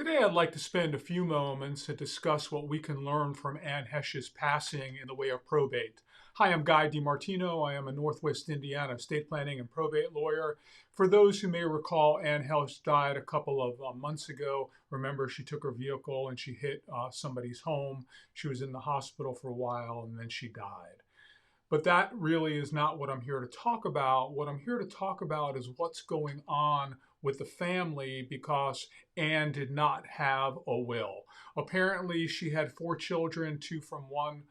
Today, I'd like to spend a few moments to discuss what we can learn from Anne Heche's passing in the way of probate. Hi, I'm Guy DiMartino. I am a Northwest Indiana estate planning and probate lawyer. For those who may recall, Anne Heche died a couple of months ago. Remember, she took her vehicle and she hit somebody's home. She was in the hospital for a while and then she died. But that really is not what I'm here to talk about. What I'm here to talk about is what's going on with the family because Anne did not have a will. Apparently, she had four children, two from one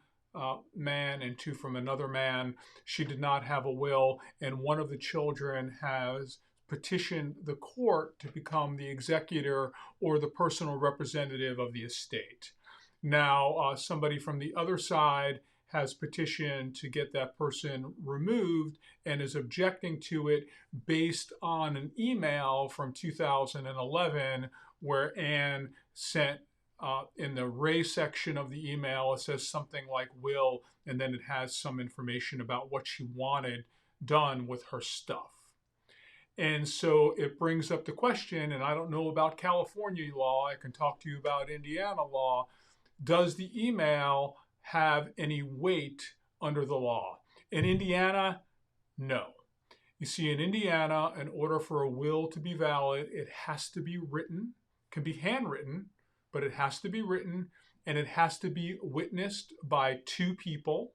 man and two from another man. She did not have a will, and one of the children has petitioned the court to become the executor or the personal representative of the estate. Now, somebody from the other side has petitioned to get that person removed and is objecting to it based on an email from 2011 where Anne sent in the Ray section of the email, it says something like will, and then it has some information about what she wanted done with her stuff. And so it brings up the question, and I don't know about California law, I can talk to you about Indiana law. Does the email have any weight under the law? In Indiana, no. You see, in Indiana, in order for a will to be valid, it has to be written, can be handwritten, but it has to be written, and it has to be witnessed by two people.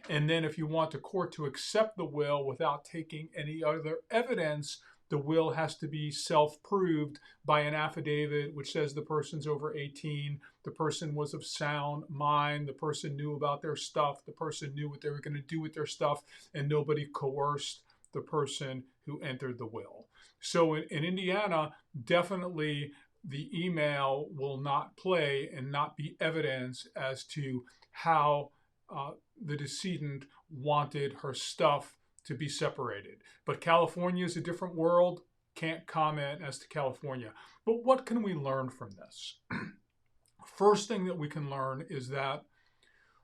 And then if you want the court to accept the will without taking any other evidence, the will has to be self-proved by an affidavit which says the person's over 18, the person was of sound mind, the person knew about their stuff, the person knew what they were going to do with their stuff, and nobody coerced the person who entered the will. So in Indiana, definitely the email will not play and not be evidence as to how the decedent wanted her stuff to be separated. But California is a different world. Can't comment as to California. But what can we learn from this? First thing that we can learn is that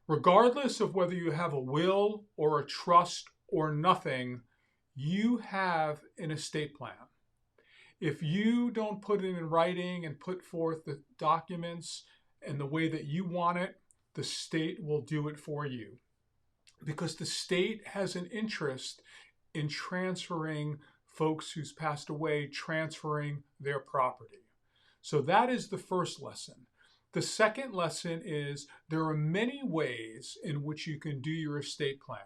regardless of whether you have a will or a trust or nothing, you have an estate plan. If you don't put it in writing and put forth the documents and the way that you want it, the state will do it for you, because the state has an interest in transferring folks who's passed away, transferring their property. So that is the first lesson. The second lesson is there are many ways in which you can do your estate plan.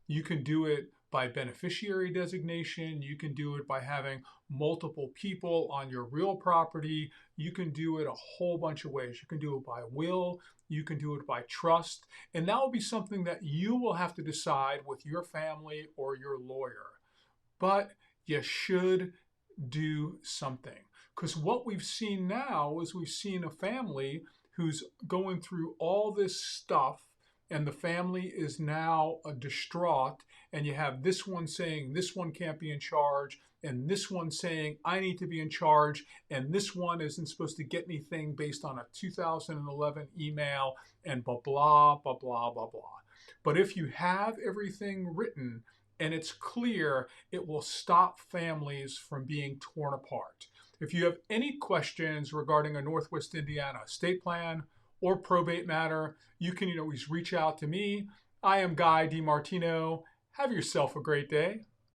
You can do it by beneficiary designation. You can do it by having multiple people on your real property. You can do it a whole bunch of ways. You can do it by will. You can do it by trust. And that will be something that you will have to decide with your family or your lawyer. But you should do something. Because what we've seen now is we've seen a family who's going through all this stuff, and the family is now distraught, and you have this one saying this one can't be in charge, and this one saying I need to be in charge, and this one isn't supposed to get anything based on a 2011 email, and blah, blah, blah, blah, blah, blah. But if you have everything written and it's clear, it will stop families from being torn apart. If you have any questions regarding a Northwest Indiana estate plan or probate matter, you can always reach out to me. I am Guy DiMartino. Have yourself a great day.